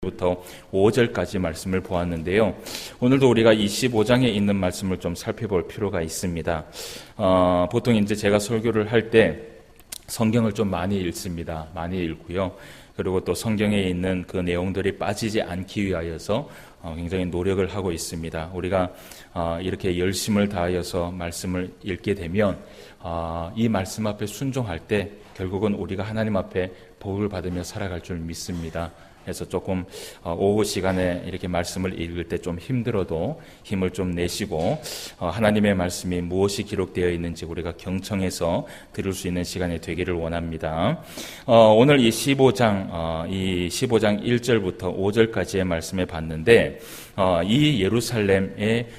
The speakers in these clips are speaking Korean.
부터 5절까지 말씀을 보았는데요. 오늘도 우리가 이 15장에 있는 말씀을 좀 살펴볼 필요가 있습니다. 보통 이제 제가 설교를 할 때 성경을 좀 많이 읽습니다. 많이 읽고요. 그리고 또 성경에 있는 그 내용들이 빠지지 않기 위하여서 굉장히 노력을 하고 있습니다. 우리가 이렇게 열심을 다하여서 말씀을 읽게 되면 이 말씀 앞에 순종할 때 결국은 우리가 하나님 앞에 복을 받으며 살아갈 줄 믿습니다. 그래서 조금 오후 시간에 이렇게 말씀을 읽을 때 좀 힘들어도 힘을 좀 내시고 하나님의 말씀이 무엇이 기록되어 있는지 우리가 경청해서 들을 수 있는 시간이 되기를 원합니다. 오늘 이 15장 1절부터 5절까지의 말씀에 봤는데 이 예루살렘에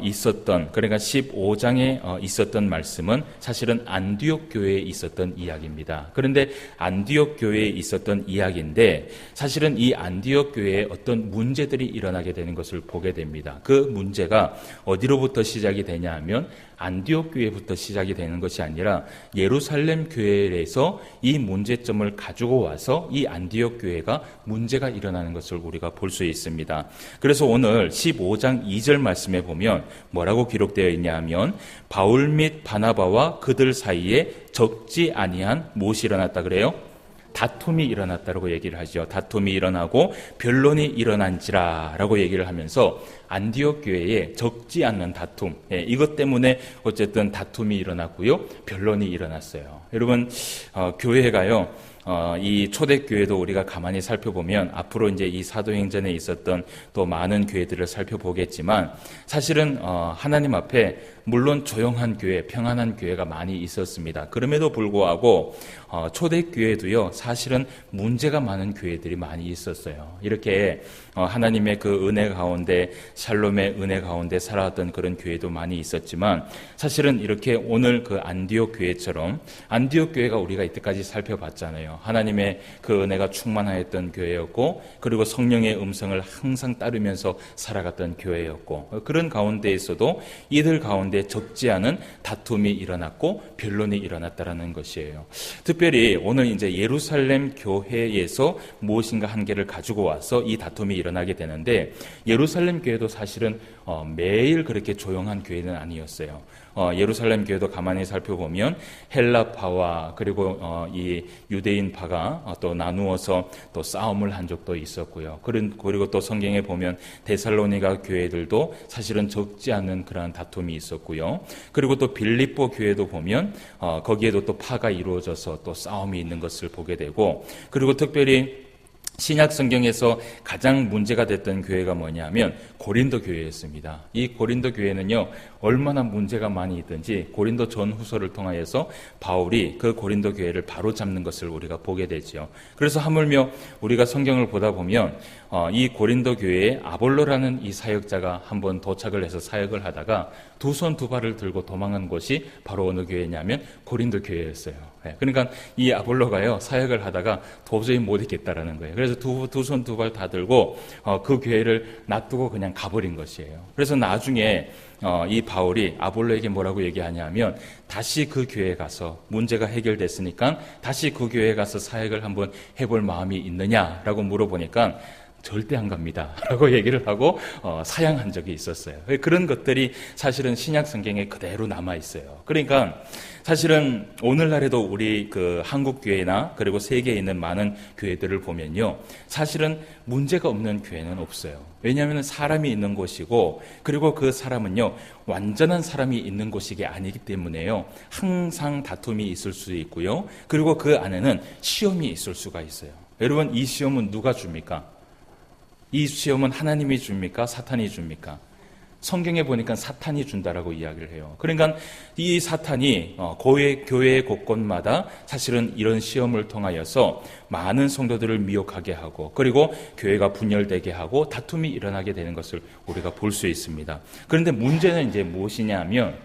있었던, 그러니까 15장에 있었던 말씀은 사실은 안디옥 교회에 있었던 이야기입니다. 그런데 안디옥 교회에 있었던 이야기인데 사실은 이 안디옥 교회에 어떤 문제들이 일어나게 되는 것을 보게 됩니다. 그 문제가 어디로부터 시작이 되냐 하면 안디옥 교회부터 시작이 되는 것이 아니라 예루살렘 교회에서 이 문제점을 가지고 와서 이 안디옥 교회가 문제가 일어나는 것을 우리가 볼 수 있습니다. 그래서 오늘 15장 2절 말씀에 보면 뭐라고 기록되어 있냐 하면 바울 및 바나바와 그들 사이에 적지 아니한 무엇이 일어났다 그래요? 다툼이 일어났다고 얘기를 하죠. 다툼이 일어나고 변론이 일어난지라 라고 얘기를 하면서 안디옥 교회에 적지 않는 다툼, 이것 때문에 어쨌든 다툼이 일어났고요, 변론이 일어났어요. 여러분, 교회가요, 이 초대교회도 우리가 가만히 살펴보면 앞으로 이제 이 사도행전에 있었던 또 많은 교회들을 살펴보겠지만 사실은 하나님 앞에 물론 조용한 교회, 평안한 교회가 많이 있었습니다. 그럼에도 불구하고 초대교회도요, 사실은 문제가 많은 교회들이 많이 있었어요. 이렇게 하나님의 그 은혜 가운데, 샬롬의 은혜 가운데 살아왔던 그런 교회도 많이 있었지만 사실은 이렇게 오늘 그 안디옥 교회처럼, 안디옥 교회가 우리가 이때까지 살펴봤잖아요. 하나님의 그 은혜가 충만하였던 교회였고, 그리고 성령의 음성을 항상 따르면서 살아갔던 교회였고, 그런 가운데에서도 이들 가운데 적지 않은 다툼이 일어났고 변론이 일어났다라는 것이에요. 특별히 오늘 이제 예루살렘 교회에서 무엇인가 한 개를 가지고 와서 이 다툼이 일어나게 되는데, 예루살렘 교회도 사실은 매일 그렇게 조용한 교회는 아니었어요. 예루살렘 교회도 가만히 살펴보면 헬라파와 그리고 이 유대인파가 또 나누어서 또 싸움을 한 적도 있었고요. 그리고 또 성경에 보면 데살로니가 교회들도 사실은 적지 않은 그러한 다툼이 있었고요. 그리고 또 빌립보 교회도 보면 거기에도 또 파가 이루어져서 또 싸움이 있는 것을 보게 되고, 그리고 특별히 신약 성경에서 가장 문제가 됐던 교회가 뭐냐면 고린도 교회였습니다. 이 고린도 교회는요, 얼마나 문제가 많이 있든지 고린도 전후서를 통하여서 바울이 그 고린도 교회를 바로잡는 것을 우리가 보게 되죠. 그래서 하물며 우리가 성경을 보다 보면 이 고린도 교회에 아볼로라는 이 사역자가 한번 도착을 해서 사역을 하다가 두 손 두 발을 들고 도망한 곳이 바로 어느 교회냐면 고린도 교회였어요. 그러니까 이 아볼로가요, 사역을 하다가 도저히 못 있겠다라는 거예요. 그래서 두 손 두 발 다 들고 그 교회를 놔두고 그냥 가버린 것이에요. 그래서 나중에 이 바울이 아볼로에게 뭐라고 얘기하냐면 다시 그 교회에 가서 문제가 해결됐으니까 다시 그 교회에 가서 사역을 한번 해볼 마음이 있느냐라고 물어보니까 절대 안 갑니다 라고 얘기를 하고 사양한 적이 있었어요. 그런 것들이 사실은 신약 성경에 그대로 남아 있어요. 그러니까 사실은 오늘날에도 우리 그 한국 교회나 그리고 세계에 있는 많은 교회들을 보면요, 사실은 문제가 없는 교회는 없어요. 왜냐하면 사람이 있는 곳이고, 그리고 그 사람은요, 완전한 사람이 있는 곳이 아니기 때문에요, 항상 다툼이 있을 수 있고요, 그리고 그 안에는 시험이 있을 수가 있어요. 여러분, 이 시험은 누가 줍니까? 이 시험은 하나님이 줍니까? 사탄이 줍니까? 성경에 보니까 사탄이 준다라고 이야기를 해요. 그러니까 이 사탄이 교회 곳곳마다 사실은 이런 시험을 통하여서 많은 성도들을 미혹하게 하고, 그리고 교회가 분열되게 하고 다툼이 일어나게 되는 것을 우리가 볼 수 있습니다. 그런데 문제는 이제 무엇이냐 하면,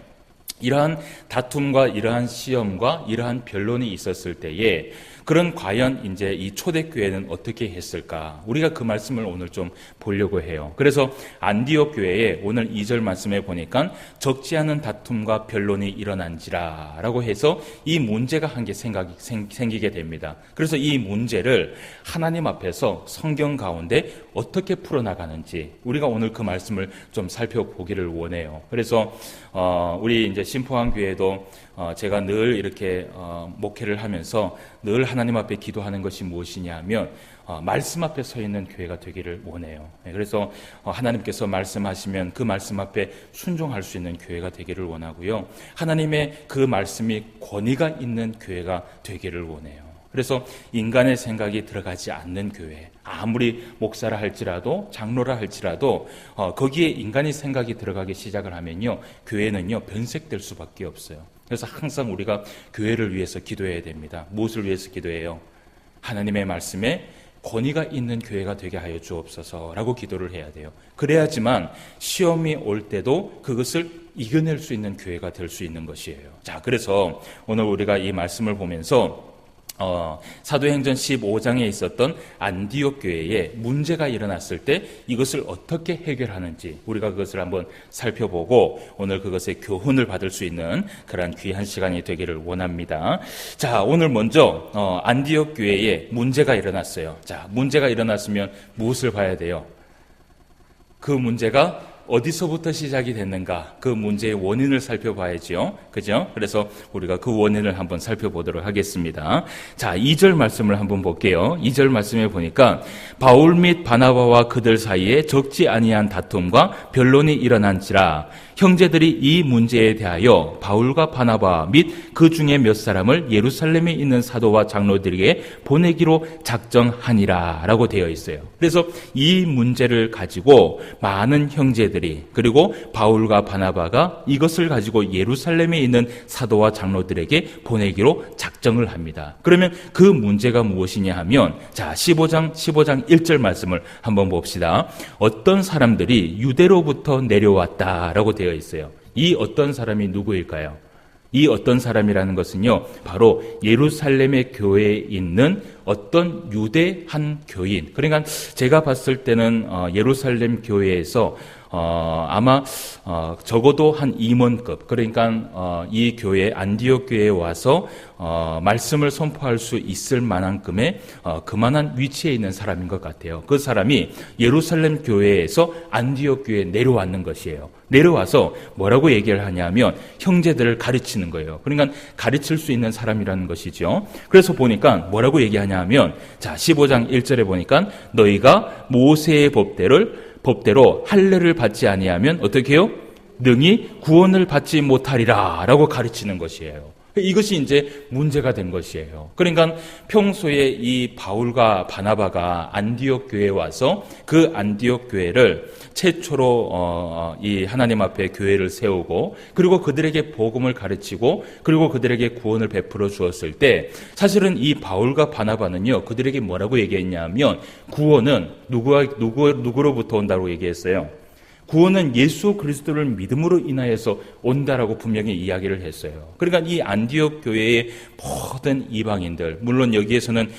이러한 다툼과 이러한 시험과 이러한 변론이 있었을 때에 그런 과연 이제 이 초대교회는 어떻게 했을까? 우리가 그 말씀을 오늘 좀 보려고 해요. 그래서 안디옥 교회에 오늘 2절 말씀에 보니까 적지 않은 다툼과 변론이 일어난지라 라고 해서 이 문제가 한 개 생기게 됩니다. 그래서 이 문제를 하나님 앞에서 성경 가운데 어떻게 풀어나가는지 우리가 오늘 그 말씀을 좀 살펴보기를 원해요. 그래서 우리 이제 신포항 교회도 제가 늘 이렇게 목회를 하면서 늘 하나님 앞에 기도하는 것이 무엇이냐 하면 말씀 앞에 서 있는 교회가 되기를 원해요. 그래서 하나님께서 말씀하시면 그 말씀 앞에 순종할 수 있는 교회가 되기를 원하고요. 하나님의 그 말씀이 권위가 있는 교회가 되기를 원해요. 그래서 인간의 생각이 들어가지 않는 교회, 아무리 목사라 할지라도 장로라 할지라도 거기에 인간의 생각이 들어가기 시작을 하면요, 교회는요 변색될 수밖에 없어요. 그래서 항상 우리가 교회를 위해서 기도해야 됩니다. 무엇을 위해서 기도해요? 하나님의 말씀에 권위가 있는 교회가 되게 하여 주옵소서라고 기도를 해야 돼요. 그래야지만 시험이 올 때도 그것을 이겨낼 수 있는 교회가 될 수 있는 것이에요. 자, 그래서 오늘 우리가 이 말씀을 보면서 사도행전 15장에 있었던 안디옥 교회에 문제가 일어났을 때 이것을 어떻게 해결하는지 우리가 그것을 한번 살펴보고 오늘 그것의 교훈을 받을 수 있는 그런 귀한 시간이 되기를 원합니다. 자, 오늘 먼저 안디옥 교회에 문제가 일어났어요. 자, 문제가 일어났으면 무엇을 봐야 돼요? 그 문제가 어디서부터 시작이 됐는가? 그 문제의 원인을 살펴봐야지요. 그죠? 그래서 우리가 그 원인을 한번 살펴보도록 하겠습니다. 자, 2절 말씀을 한번 볼게요. 2절 말씀에 보니까 바울 및 바나바와 그들 사이에 적지 아니한 다툼과 변론이 일어난지라 형제들이 이 문제에 대하여 바울과 바나바 및 그 중에 몇 사람을 예루살렘에 있는 사도와 장로들에게 보내기로 작정하니라 라고 되어 있어요. 그래서 이 문제를 가지고 많은 형제들이 그리고 바울과 바나바가 이것을 가지고 예루살렘에 있는 사도와 장로들에게 보내기로 작정을 합니다. 그러면 그 문제가 무엇이냐 하면 자, 15장 1절 말씀을 한번 봅시다. 어떤 사람들이 유대로부터 내려왔다라고 되어 있어요. 이 어떤 사람이 누구일까요? 이 어떤 사람이라는 것은요, 바로 예루살렘의 교회에 있는 어떤 유대 한 교인. 그러니까 제가 봤을 때는 예루살렘 교회에서 아마 적어도 한 임원급, 그러니까 이 교회 안디옥 교회에 와서 말씀을 선포할 수 있을 만한큼의 그만한 위치에 있는 사람인 것 같아요. 그 사람이 예루살렘 교회에서 안디옥 교회에 내려왔는 것이에요. 내려와서 뭐라고 얘기를 하냐면 형제들을 가르치는 거예요. 그러니까 가르칠 수 있는 사람이라는 것이죠. 그래서 보니까 뭐라고 얘기하냐 하면 자, 15장 1절에 보니까 너희가 모세의 법대로 할례를 받지 아니하면 어떻게 해요? 능히 구원을 받지 못하리라 라고 가르치는 것이에요. 이것이 이제 문제가 된 것이에요. 그러니까 평소에 이 바울과 바나바가 안디옥 교회에 와서 그 안디옥 교회를 최초로 이 하나님 앞에 교회를 세우고 그리고 그들에게 복음을 가르치고 그리고 그들에게 구원을 베풀어 주었을 때 사실은 이 바울과 바나바는요 그들에게 뭐라고 얘기했냐면 구원은 누구로부터 온다고 얘기했어요. 구원은 예수 그리스도를 믿음으로 인하여서 온다라고 분명히 이야기를 했어요. 그러니까 이 안디옥 교회의 모든 이방인들, 물론 여기에서는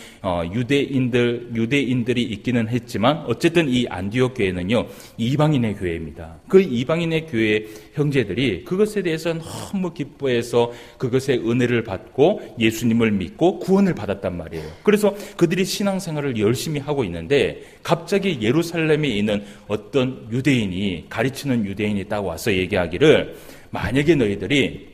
유대인들이 있기는 했지만 어쨌든 이 안디옥 교회는요 이방인의 교회입니다. 그 이방인의 교회 형제들이 그것에 대해서 너무 기뻐해서 그것의 은혜를 받고 예수님을 믿고 구원을 받았단 말이에요. 그래서 그들이 신앙생활을 열심히 하고 있는데 갑자기 예루살렘에 있는 어떤 유대인이 가르치는 유대인이 딱 와서 얘기하기를 만약에 너희들이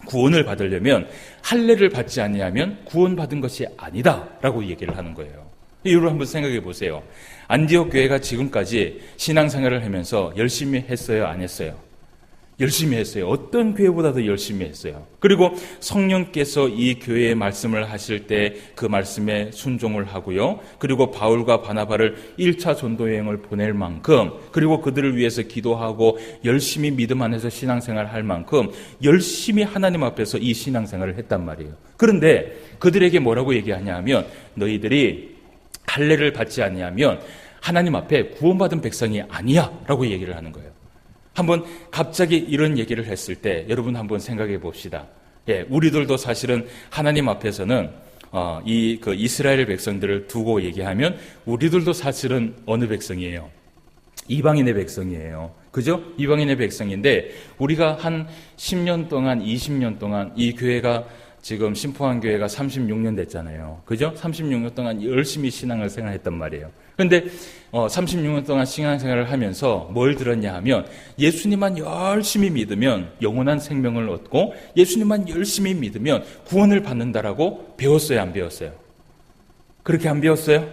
구원을 받으려면 할례를 받지 아니하면 구원받은 것이 아니다 라고 얘기를 하는 거예요. 이유를 한번 생각해 보세요. 안디옥 교회가 지금까지 신앙생활을 하면서 열심히 했어요? 안 했어요? 열심히 했어요. 어떤 교회보다도 열심히 했어요. 그리고 성령께서 이 교회의 말씀을 하실 때 그 말씀에 순종을 하고요. 그리고 바울과 바나바를 1차 전도 여행을 보낼 만큼 그리고 그들을 위해서 기도하고 열심히 믿음 안에서 신앙생활을 할 만큼 열심히 하나님 앞에서 이 신앙생활을 했단 말이에요. 그런데 그들에게 뭐라고 얘기하냐 하면 너희들이 할례를 받지 아니하면 하나님 앞에 구원받은 백성이 아니야 라고 얘기를 하는 거예요. 한번 갑자기 이런 얘기를 했을 때 여러분 한번 생각해 봅시다. 예, 우리들도 사실은 하나님 앞에서는 그 이스라엘 백성들을 두고 얘기하면 우리들도 사실은 어느 백성이에요? 이방인의 백성이에요. 그죠? 이방인의 백성인데 우리가 한 10년 동안, 20년 동안 이 교회가 지금 신포한 교회가 36년 됐잖아요. 그죠? 36년 동안 열심히 신앙을 생활했단 말이에요. 그런데 36년 동안 신앙생활을 하면서 뭘 들었냐 하면 예수님만 열심히 믿으면 영원한 생명을 얻고 예수님만 열심히 믿으면 구원을 받는다라고 배웠어요? 안 배웠어요? 그렇게 안 배웠어요?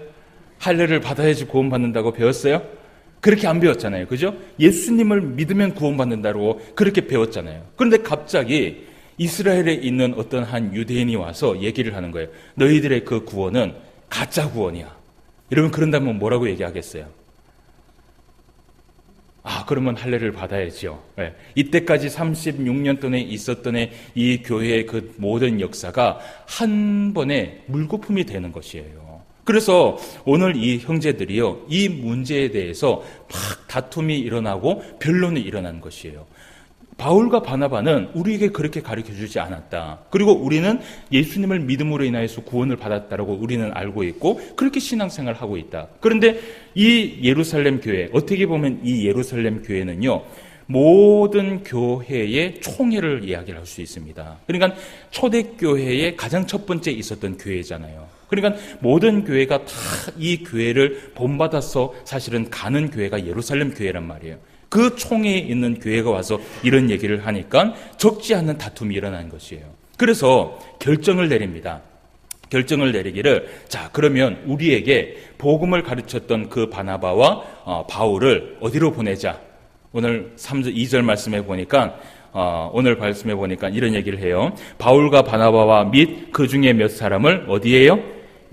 할례를 받아야지 구원받는다고 배웠어요? 그렇게 안 배웠잖아요. 그죠? 예수님을 믿으면 구원받는다고 그렇게 배웠잖아요. 그런데 갑자기 이스라엘에 있는 어떤 한 유대인이 와서 얘기를 하는 거예요. 너희들의 그 구원은 가짜 구원이야. 여러분 그런다면 뭐라고 얘기하겠어요? 그러면 할례를 받아야지요. 네. 이때까지 36년 동안에 있었던 이 교회의 그 모든 역사가 한 번에 물거품이 되는 것이에요. 그래서 오늘 이 형제들이요, 이 문제에 대해서 막 다툼이 일어나고 변론이 일어난 것이에요. 바울과 바나바는 우리에게 그렇게 가르쳐주지 않았다. 그리고 우리는 예수님을 믿음으로 인하여서 구원을 받았다라고 우리는 알고 있고 그렇게 신앙생활을 하고 있다. 그런데 이 예루살렘 교회, 어떻게 보면 이 예루살렘 교회는요, 모든 교회의 총회를 이야기를 할 수 있습니다. 그러니까 초대교회의 가장 첫 번째 있었던 교회잖아요. 그러니까 모든 교회가 다 이 교회를 본받아서 사실은 가는 교회가 예루살렘 교회란 말이에요. 그 총회에 있는 교회가 와서 이런 얘기를 하니까 적지 않은 다툼이 일어난 것이에요. 그래서 결정을 내립니다. 결정을 내리기를, 자, 그러면 우리에게 복음을 가르쳤던 그 바나바와 바울을 어디로 보내자. 오늘 2절 말씀해 보니까 오늘 말씀해 보니까 이런 얘기를 해요. 바울과 바나바와 및 그 중에 몇 사람을 어디에요?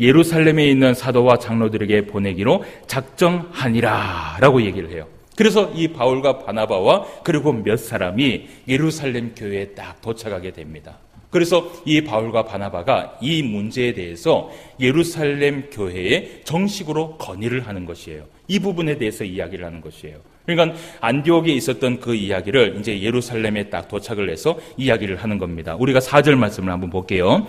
예루살렘에 있는 사도와 장로들에게 보내기로 작정하니라 라고 얘기를 해요. 그래서 이 바울과 바나바와 그리고 몇 사람이 예루살렘 교회에 딱 도착하게 됩니다. 그래서 이 바울과 바나바가 이 문제에 대해서 예루살렘 교회에 정식으로 건의를 하는 것이에요. 이 부분에 대해서 이야기를 하는 것이에요. 그러니까 안디옥에 있었던 그 이야기를 이제 예루살렘에 딱 도착을 해서 이야기를 하는 겁니다. 우리가 4절 말씀을 한번 볼게요.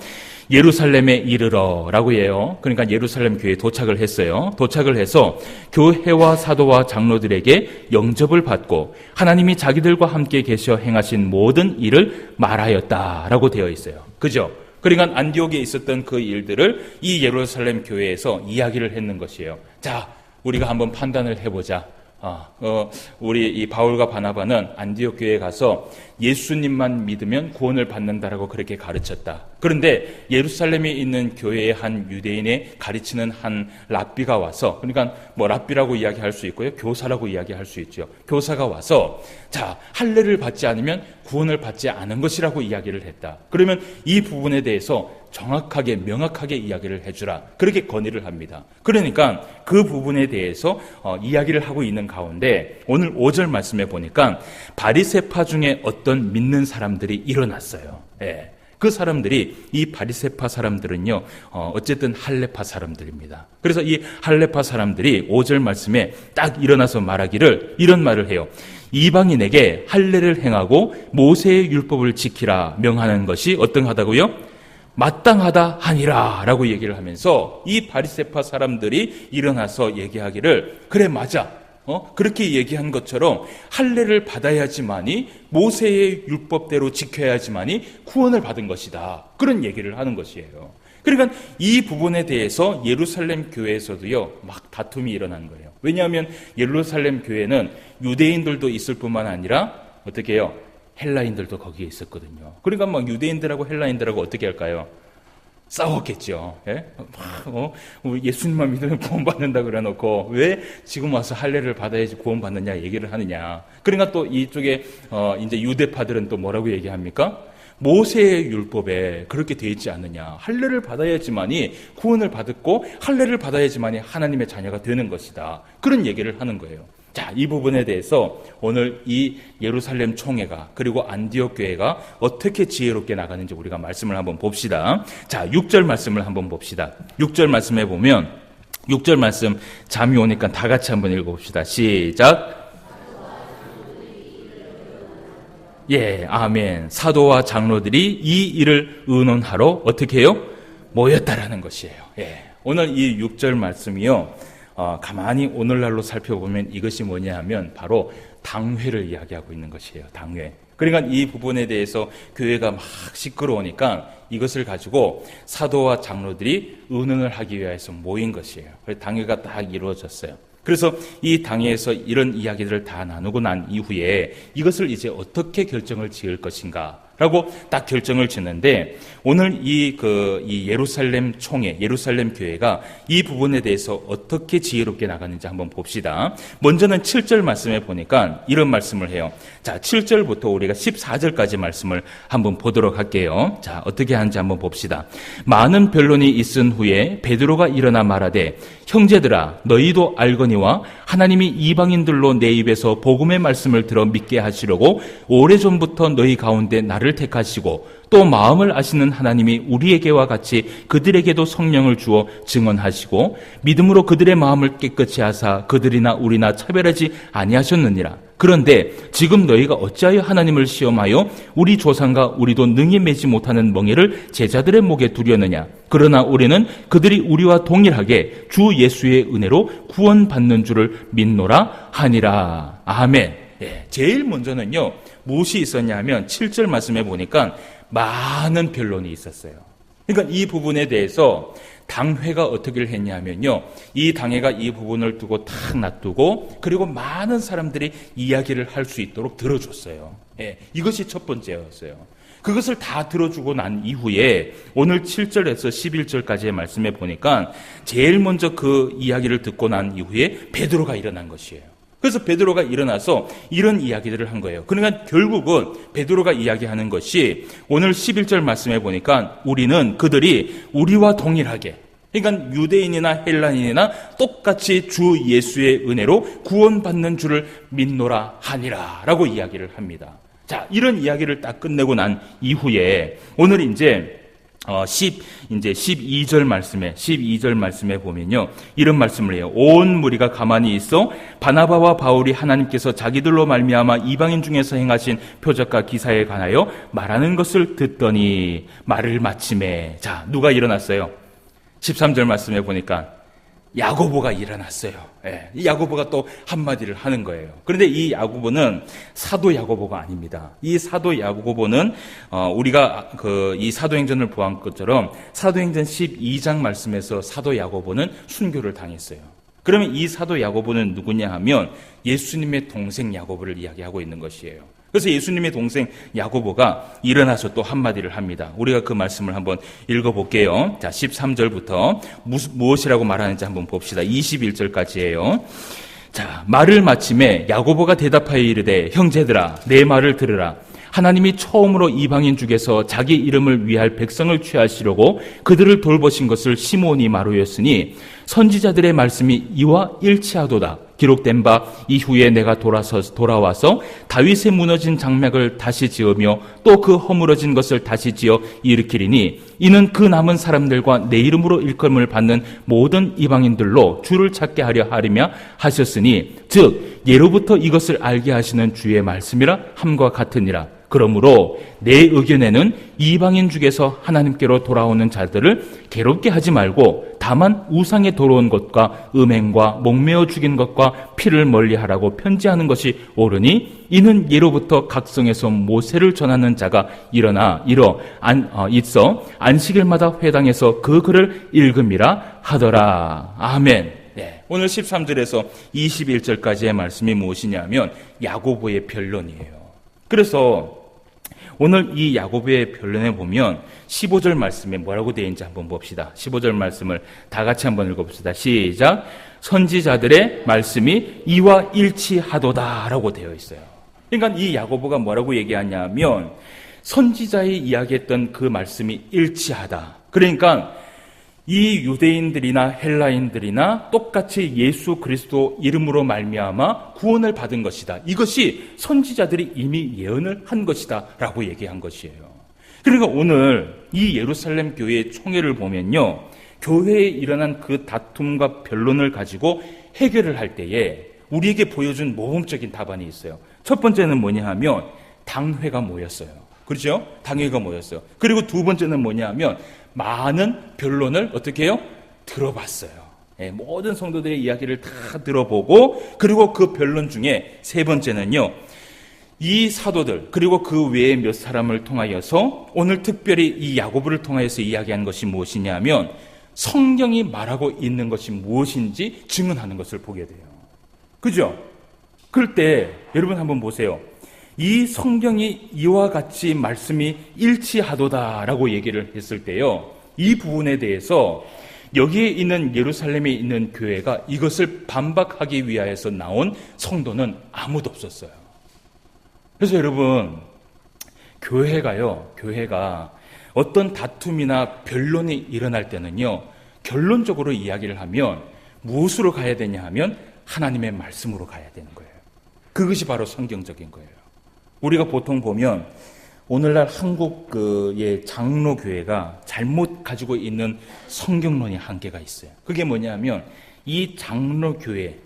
예루살렘에 이르러 라고 해요. 그러니까 예루살렘 교회에 도착을 했어요. 도착을 해서 교회와 사도와 장로들에게 영접을 받고 하나님이 자기들과 함께 계셔 행하신 모든 일을 말하였다라고 되어 있어요. 그죠? 그러니까 안디옥에 있었던 그 일들을 이 예루살렘 교회에서 이야기를 했는 것이에요. 자, 우리가 한번 판단을 해보자. 우리 이 바울과 바나바는 안디옥 교회에 가서 예수님만 믿으면 구원을 받는다라고 그렇게 가르쳤다. 그런데 예루살렘에 있는 교회의 한 유대인의 가르치는 한 랍비가 와서, 그러니까 뭐 랍비라고 이야기할 수 있고요, 교사라고 이야기할 수 있죠. 교사가 와서 자, 할례를 받지 않으면 구원을 받지 않은 것이라고 이야기를 했다. 그러면 이 부분에 대해서 정확하게 명확하게 이야기를 해주라. 그렇게 건의를 합니다. 그러니까 그 부분에 대해서 이야기를 하고 있는 가운데 오늘 5절 말씀에 보니까 바리새파 중에 어떤 믿는 사람들이 일어났어요. 예. 그 사람들이, 이 바리새파 사람들은요, 어쨌든 할례파 사람들입니다. 그래서 이 할례파 사람들이 5절 말씀에 딱 일어나서 말하기를 이런 말을 해요. 이방인에게 할례를 행하고 모세의 율법을 지키라 명하는 것이 어떠하다고요? 마땅하다 하니라 라고 얘기를 하면서 이 바리새파 사람들이 일어나서 얘기하기를, 그래 맞아, 그렇게 얘기한 것처럼 할례를 받아야지만이, 모세의 율법대로 지켜야지만이 구원을 받은 것이다, 그런 얘기를 하는 것이에요. 그러니까 이 부분에 대해서 예루살렘 교회에서도요 막 다툼이 일어난 거예요. 왜냐하면 예루살렘 교회는 유대인들도 있을 뿐만 아니라 어떻게 해요? 헬라인들도 거기에 있었거든요. 그러니까 막 유대인들하고 헬라인들하고 어떻게 할까요? 싸웠겠죠. 예? 예수님만 믿으면 구원받는다 그래놓고 왜 지금 와서 할례를 받아야지 구원받느냐 얘기를 하느냐. 그러니까 또 이쪽에 이제 유대파들은 또 뭐라고 얘기합니까? 모세의 율법에 그렇게 돼 있지 않느냐. 할례를 받아야지만이 구원을 받았고 할례를 받아야지만이 하나님의 자녀가 되는 것이다. 그런 얘기를 하는 거예요. 자, 이 부분에 대해서 오늘 이 예루살렘 총회가 그리고 안디옥 교회가 어떻게 지혜롭게 나가는지 우리가 말씀을 한번 봅시다. 자, 6절 말씀을 한번 봅시다. 6절 말씀해 보면 6절 말씀 잠이 오니까 다 같이 한번 읽어봅시다. 시작. 예, 아멘. 사도와 장로들이 이 일을 의논하러 어떻게 해요? 모였다라는 것이에요. 예. 오늘 이 6절 말씀이요. 가만히 오늘날로 살펴보면 이것이 뭐냐 하면 바로 당회를 이야기하고 있는 것이에요. 당회. 그러니까 이 부분에 대해서 교회가 막 시끄러우니까 이것을 가지고 사도와 장로들이 의논을 하기 위해서 모인 것이에요. 그래서 당회가 딱 이루어졌어요. 그래서 이 당회에서 이런 이야기들을 다 나누고 난 이후에 이것을 이제 어떻게 결정을 지을 것인가 라고 딱 결정을 짓는데, 오늘 이 예루살렘 총회, 예루살렘 교회가 이 부분에 대해서 어떻게 지혜롭게 나가는지 한번 봅시다. 먼저는 7절 말씀에 보니까 이런 말씀을 해요. 자, 7절부터 우리가 14절까지 말씀을 한번 보도록 할게요. 자, 어떻게 하는지 한번 봅시다. 많은 변론이 있은 후에 베드로가 일어나 말하되, 형제들아, 너희도 알거니와 하나님이 이방인들로 내 입에서 복음의 말씀을 들어 믿게 하시려고 오래전부터 너희 가운데 나를 택하시고 또 마음을 아시는 하나님이 우리에게와 같이 그들에게도 성령을 주어 증언하시고 믿음으로 그들의 마음을 깨끗이 하사 그들이나 우리나 차별하지 아니하셨느니라. 그런데 지금 너희가 어찌하여 하나님을 시험하여 우리 조상과 우리도 능히 매지 못하는 멍에를 제자들의 목에 두려느냐. 그러나 우리는 그들이 우리와 동일하게 주 예수의 은혜로 구원받는 줄을 믿노라 하니라. 아멘. 예, 제일 먼저는요, 무엇이 있었냐 하면 7절 말씀에 보니까 많은 변론이 있었어요. 그러니까 이 부분에 대해서 당회가 어떻게 했냐면요, 이 당회가 이 부분을 두고 탁 놔두고 그리고 많은 사람들이 이야기를 할 수 있도록 들어줬어요. 예, 이것이 첫 번째였어요. 그것을 다 들어주고 난 이후에 오늘 7절에서 11절까지의 말씀에 보니까 제일 먼저 그 이야기를 듣고 난 이후에 베드로가 일어난 것이에요. 그래서 베드로가 일어나서 이런 이야기들을 한 거예요. 그러니까 결국은 베드로가 이야기하는 것이 오늘 11절 말씀에 보니까 우리는 그들이 우리와 동일하게, 그러니까 유대인이나 헬라인이나 똑같이 주 예수의 은혜로 구원받는 줄을 믿노라 하니라 라고 이야기를 합니다. 자, 이런 이야기를 딱 끝내고 난 이후에 오늘 이제 12절 말씀에 보면요, 이런 말씀을 해요. 온 무리가 가만히 있어 바나바와 바울이 하나님께서 자기들로 말미암아 이방인 중에서 행하신 표적과 기사에 관하여 말하는 것을 듣더니 말을 마침에, 자, 누가 일어났어요? 13절 말씀에 보니까 야고보가 일어났어요. 예, 이 야고보가 또 한마디를 하는 거예요. 그런데 이 야고보는 사도 야고보가 아닙니다. 이 사도 야고보는 우리가 이 사도행전을 보한 것처럼 사도행전 12장 말씀에서 사도 야고보는 순교를 당했어요. 그러면 이 사도 야고보는 누구냐 하면 예수님의 동생 야고보를 이야기하고 있는 것이에요. 그래서 예수님의 동생 야고보가 일어나서 또 한마디를 합니다. 우리가 그 말씀을 한번 읽어볼게요. 자, 13절부터 무엇이라고 말하는지 한번 봅시다. 21절까지예요. 자, 말을 마침에 야고보가 대답하여 이르되, 형제들아, 내 말을 들으라. 하나님이 처음으로 이방인 중에서 자기 이름을 위할 백성을 취하시려고 그들을 돌보신 것을 시몬이 마루였으니 선지자들의 말씀이 이와 일치하도다. 기록된 바 이후에 내가 돌아와서 다윗의 무너진 장막을 다시 지으며 또 그 허물어진 것을 다시 지어 일으키리니 이는 그 남은 사람들과 내 이름으로 일컬음을 받는 모든 이방인들로 주를 찾게 하려 하리며 하셨으니 즉 예로부터 이것을 알게 하시는 주의 말씀이라 함과 같으니라. 그러므로 내 의견에는 이방인 중에서 하나님께로 돌아오는 자들을 괴롭게 하지 말고 다만 우상에 돌아온 것과 음행과 목매어 죽인 것과 피를 멀리하라고 편지하는 것이 옳으니 이는 예로부터 각성에서 모세를 전하는 자가 있어 안식일마다 회당에서 그 글을 읽음이라 하더라. 아멘. 네, 오늘 13절에서 21절까지의 말씀이 무엇이냐면 야고보의 변론이에요. 그래서 오늘 이 야고보의 변론에 보면 15절 말씀에 뭐라고 되어 있는지 한번 봅시다. 15절 말씀을 다 같이 한번 읽어봅시다. 시작. 선지자들의 말씀이 이와 일치하도다 라고 되어 있어요. 그러니까 이 야고보가 뭐라고 얘기하냐면 선지자의 이야기했던 그 말씀이 일치하다. 그러니까 이 유대인들이나 헬라인들이나 똑같이 예수 그리스도 이름으로 말미암아 구원을 받은 것이다. 이것이 선지자들이 이미 예언을 한 것이다 라고 얘기한 것이에요. 그러니까 오늘 이 예루살렘 교회의 총회를 보면요, 교회에 일어난 그 다툼과 변론을 가지고 해결을 할 때에 우리에게 보여준 모범적인 답안이 있어요. 첫 번째는 뭐냐 하면 당회가 모였어요. 그렇죠? 당회가 모였어요. 그리고 두 번째는 뭐냐 하면 많은 변론을 어떻게 해요? 들어봤어요. 예, 모든 성도들의 이야기를 다 들어보고, 그리고 그 변론 중에 세 번째는요, 이 사도들 그리고 그 외에 몇 사람을 통하여서 오늘 특별히 이 야고보를 통하여서 이야기한 것이 무엇이냐면 성경이 말하고 있는 것이 무엇인지 증언하는 것을 보게 돼요. 그죠? 그럴 때 여러분 한번 보세요. 이 성경이 이와 같이 말씀이 일치하도다라고 얘기를 했을 때요, 이 부분에 대해서 여기에 있는 예루살렘에 있는 교회가 이것을 반박하기 위하여서 나온 성도는 아무도 없었어요. 그래서 여러분, 교회가 어떤 다툼이나 변론이 일어날 때는요, 결론적으로 이야기를 하면 무엇으로 가야 되냐 하면 하나님의 말씀으로 가야 되는 거예요. 그것이 바로 성경적인 거예요. 우리가 보통 보면 오늘날 한국의 장로교회가 잘못 가지고 있는 성경론의 한계가 있어요. 그게 뭐냐면 이 장로교회에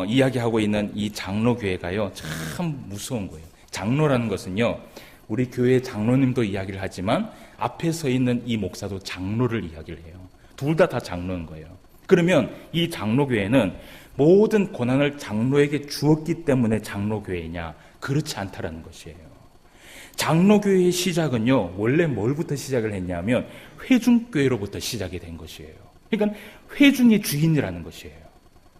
이야기하고 있는 이 장로교회가요, 참 무서운 거예요. 장로라는 것은요, 우리 교회 장로님도 이야기를 하지만 앞에 서 있는 이 목사도 장로를 이야기를 해요. 둘 다 장로인 거예요. 그러면 이 장로교회는 모든 권한을 장로에게 주었기 때문에 장로교회냐? 그렇지 않다라는 것이에요. 장로교회의 시작은요, 원래 뭘부터 시작을 했냐면 회중교회로부터 시작이 된 것이에요. 그러니까 회중이 주인이라는 것이에요.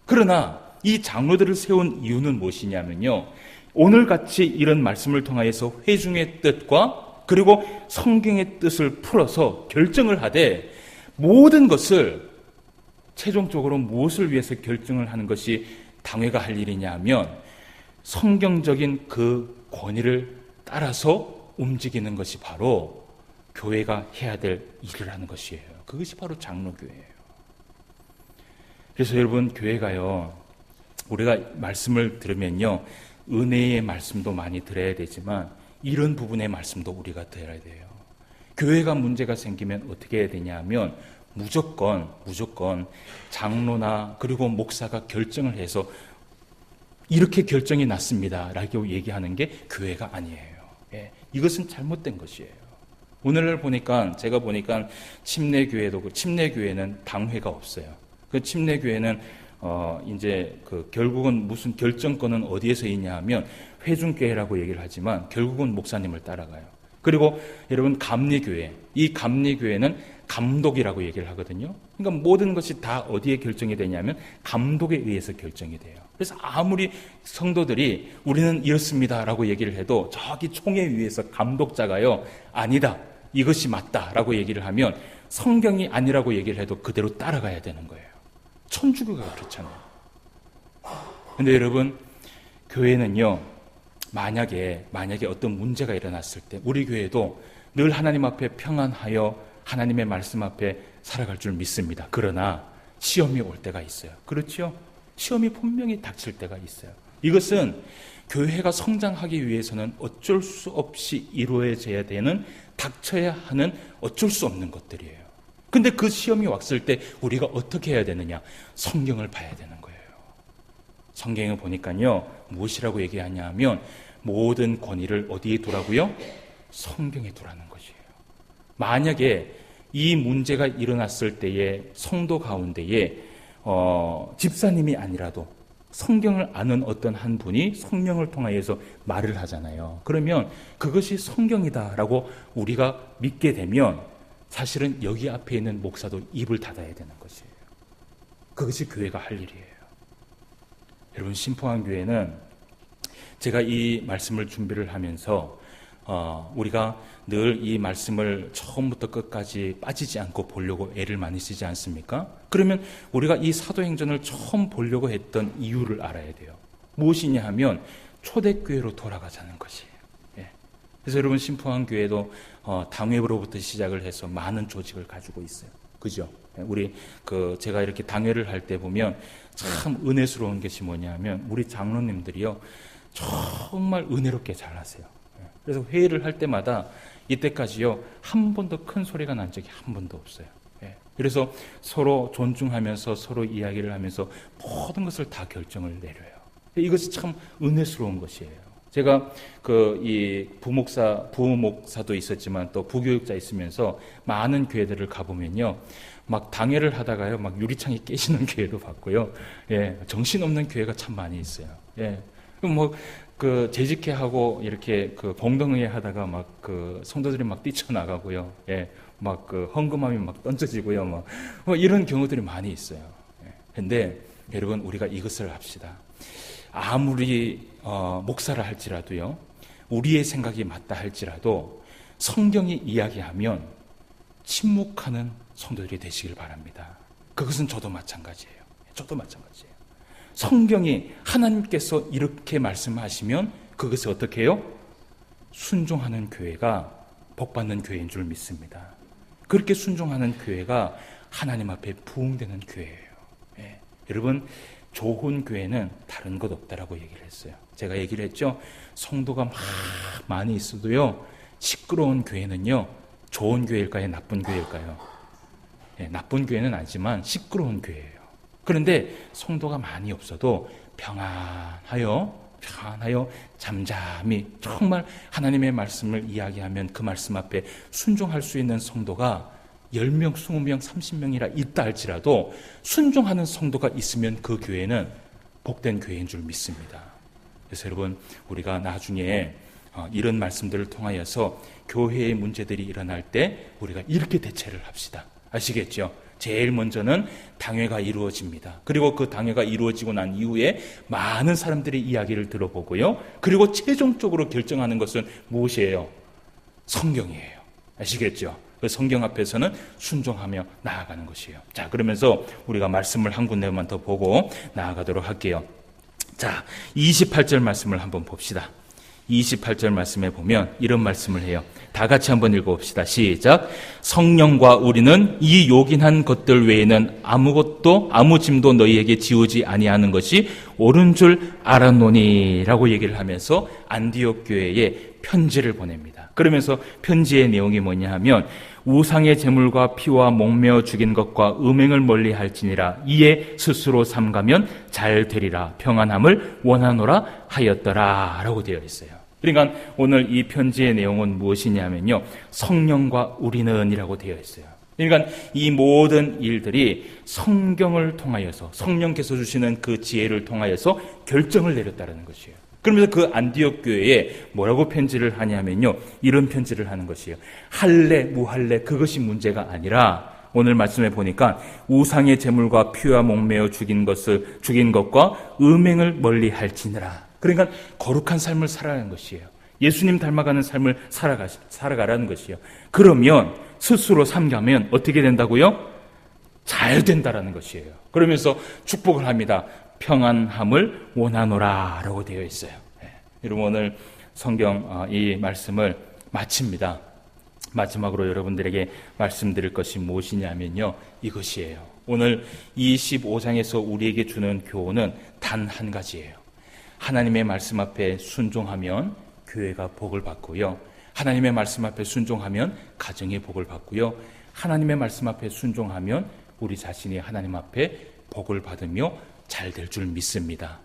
그러나 이 장로들을 세운 이유는 무엇이냐면요, 오늘같이 이런 말씀을 통하여서 회중의 뜻과 그리고 성경의 뜻을 풀어서 결정을 하되 모든 것을 최종적으로 무엇을 위해서 결정을 하는 것이 당회가 할 일이냐 하면 성경적인 그 권위를 따라서 움직이는 것이 바로 교회가 해야 될 일을 하는 것이에요. 그것이 바로 장로교회예요. 그래서 여러분, 교회가요, 우리가 말씀을 들으면요, 은혜의 말씀도 많이 들어야 되지만 이런 부분의 말씀도 우리가 들어야 돼요. 교회가 문제가 생기면 어떻게 해야 되냐 하면 무조건 장로나 그리고 목사가 결정을 해서 이렇게 결정이 났습니다 라고 얘기하는 게 교회가 아니에요. 예, 이것은 잘못된 것이에요. 오늘날 제가 보니까 침례교회는 당회가 없어요. 그 침례교회는 이제 결국은 무슨 결정권은 어디에서 있냐 하면 회중교회라고 얘기를 하지만 결국은 목사님을 따라가요. 그리고 여러분, 이 감리교회는 감독이라고 얘기를 하거든요. 그러니까 모든 것이 다 어디에 결정이 되냐면 감독에 의해서 결정이 돼요. 그래서 아무리 성도들이 우리는 이렇습니다라고 얘기를 해도 저기 총회 위에서 감독자가요, 아니다, 이것이 맞다라고 얘기를 하면 성경이 아니라고 얘기를 해도 그대로 따라가야 되는 거예요. 천주교가 그렇잖아요. 근데 여러분, 교회는요, 만약에 어떤 문제가 일어났을 때 우리 교회도 늘 하나님 앞에 평안하여 하나님의 말씀 앞에 살아갈 줄 믿습니다. 그러나 시험이 올 때가 있어요. 그렇죠? 시험이 분명히 닥칠 때가 있어요. 이것은 교회가 성장하기 위해서는 어쩔 수 없이 이루어져야 되는, 닥쳐야 하는 어쩔 수 없는 것들이에요. 근데 그 시험이 왔을 때 우리가 어떻게 해야 되느냐? 성경을 봐야 되는 거예요. 성경을 보니까요, 무엇이라고 얘기하냐 하면 모든 권위를 어디에 두라고요? 성경에 두라는 것이에요. 만약에 이 문제가 일어났을 때에 성도 가운데에 집사님이 아니라도 성경을 아는 어떤 한 분이 성령을 통하여서 말을 하잖아요. 그러면 그것이 성경이다라고 우리가 믿게 되면 사실은 여기 앞에 있는 목사도 입을 닫아야 되는 것이에요. 그것이 교회가 할 일이에요. 여러분, 신포항교회는 제가 이 말씀을 준비를 하면서 우리가 늘 이 말씀을 처음부터 끝까지 빠지지 않고 보려고 애를 많이 쓰지 않습니까? 그러면 우리가 이 사도행전을 처음 보려고 했던 이유를 알아야 돼요. 무엇이냐 하면 초대교회로 돌아가자는 것이에요. 예. 그래서 여러분, 신포항교회도 당회로부터 시작을 해서 많은 조직을 가지고 있어요. 그죠? 우리 제가 이렇게 당회를 할 때 보면 참 은혜스러운 것이 뭐냐면 우리 장로님들이요, 정말 은혜롭게 잘하세요. 그래서 회의를 할 때마다 이때까지요, 한 번도 큰 소리가 난 적이 한 번도 없어요. 그래서 서로 존중하면서 서로 이야기를 하면서 모든 것을 다 결정을 내려요. 이것이 참 은혜스러운 것이에요. 제가 이 부목사도 있었지만 또 부교육자 있으면서 많은 교회들을 가보면요. 막 당회를 하다가요. 막 유리창이 깨지는 교회도 봤고요. 예, 정신없는 교회가 참 많이 있어요. 예. 재직회하고 이렇게 봉동회 하다가 막 성도들이 막 뛰쳐나가고요. 예. 막 헌금함이 막 던져지고요. 뭐 이런 경우들이 많이 있어요. 예. 근데 여러분, 우리가 이것을 합시다. 아무리 목사를 할지라도요, 우리의 생각이 맞다 할지라도 성경이 이야기하면 침묵하는 성도들이 되시길 바랍니다. 그것은 저도 마찬가지예요. 성경이 하나님께서 이렇게 말씀하시면 그것을 어떻게 해요? 순종하는 교회가 복받는 교회인 줄 믿습니다. 그렇게 순종하는 교회가 하나님 앞에 부응되는 교회예요. 예. 여러분, 좋은 교회는 다른 것 없다라고 얘기를 했어요. 제가 얘기를 했죠. 성도가 막 많이 있어도요, 시끄러운 교회는요, 좋은 교회일까요? 나쁜 교회일까요? 예, 나쁜 교회는 아니지만 시끄러운 교회예요. 그런데 성도가 많이 없어도 평안하여 잠잠히 정말 하나님의 말씀을 이야기하면 그 말씀 앞에 순종할 수 있는 성도가 10명, 20명, 30명이라 있다 할지라도 순종하는 성도가 있으면 그 교회는 복된 교회인 줄 믿습니다. 그래서 여러분, 우리가 나중에 이런 말씀들을 통하여서 교회의 문제들이 일어날 때 우리가 이렇게 대처를 합시다. 아시겠죠? 제일 먼저는 당회가 이루어집니다. 그리고 그 당회가 이루어지고 난 이후에 많은 사람들의 이야기를 들어보고요. 그리고 최종적으로 결정하는 것은 무엇이에요? 성경이에요. 아시겠죠? 그 성경 앞에서는 순종하며 나아가는 것이에요. 자, 그러면서 우리가 말씀을 한 군데만 더 보고 나아가도록 할게요. 자, 28절 말씀을 한번 봅시다. 28절 말씀에 보면 이런 말씀을 해요. 다 같이 한번 읽어봅시다. 시작. 성령과 우리는 이 요긴한 것들 외에는 아무 짐도 너희에게 지우지 아니하는 것이 옳은 줄 알았노니 라고 얘기를 하면서 안디옥 교회에 편지를 보냅니다. 그러면서 편지의 내용이 뭐냐 하면 우상의 제물과 피와 목매어 죽인 것과 음행을 멀리 할지니라 이에 스스로 삼가면 잘 되리라 평안함을 원하노라 하였더라 라고 되어 있어요. 그러니까 오늘 이 편지의 내용은 무엇이냐면요, 성령과 우리는 이라고 되어 있어요. 그러니까 이 모든 일들이 성경을 통하여서 성령께서 주시는 그 지혜를 통하여서 결정을 내렸다는 것이에요. 그러면서 그 안디옥 교회에 뭐라고 편지를 하냐면요, 이런 편지를 하는 것이에요. 할래 무할래 그것이 문제가 아니라 오늘 말씀에 보니까 우상의 제물과 피와 목매어 죽인 것과 음행을 멀리 할지니라. 그러니까 거룩한 삶을 살아가는 것이에요. 예수님 닮아가는 삶을 살아가라는 것이에요. 그러면 스스로 삼가면 어떻게 된다고요? 잘 된다라는 것이에요. 그러면서 축복을 합니다. 평안함을 원하노라 라고 되어 있어요. 여러분, 오늘 성경 이 말씀을 마칩니다. 마지막으로 여러분들에게 말씀드릴 것이 무엇이냐면요, 이것이에요. 오늘 25장에서 우리에게 주는 교훈은 단 한 가지예요. 하나님의 말씀 앞에 순종하면 교회가 복을 받고요, 하나님의 말씀 앞에 순종하면 가정의 복을 받고요, 하나님의 말씀 앞에 순종하면 우리 자신이 하나님 앞에 복을 받으며 잘 될 줄 믿습니다.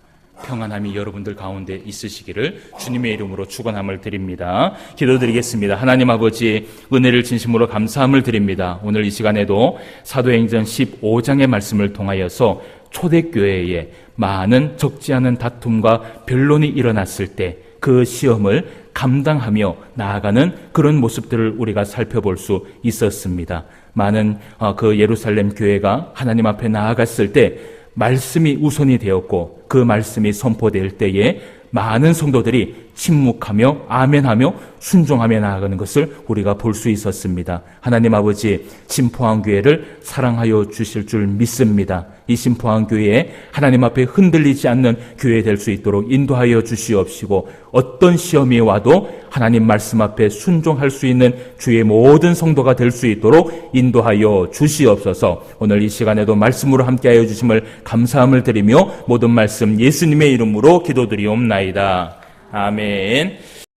평안함이 여러분들 가운데 있으시기를 주님의 이름으로 축원함을 드립니다. 기도드리겠습니다. 하나님 아버지, 은혜를 진심으로 감사함을 드립니다. 오늘 이 시간에도 사도행전 15장의 말씀을 통하여서 초대교회에 많은 적지 않은 다툼과 변론이 일어났을 때 그 시험을 감당하며 나아가는 그런 모습들을 우리가 살펴볼 수 있었습니다. 많은 그 예루살렘 교회가 하나님 앞에 나아갔을 때 말씀이 우선이 되었고 그 말씀이 선포될 때에 많은 성도들이 침묵하며 아멘하며 순종하며 나아가는 것을 우리가 볼 수 있었습니다. 하나님 아버지, 진포한 교회를 사랑하여 주실 줄 믿습니다. 이 진포한 교회에 하나님 앞에 흔들리지 않는 교회 될 수 있도록 인도하여 주시옵시고, 어떤 시험이 와도 하나님 말씀 앞에 순종할 수 있는 주의 모든 성도가 될 수 있도록 인도하여 주시옵소서. 오늘 이 시간에도 말씀으로 함께하여 주심을 감사함을 드리며 모든 말씀 예수님의 이름으로 기도드리옵나이다. 아멘.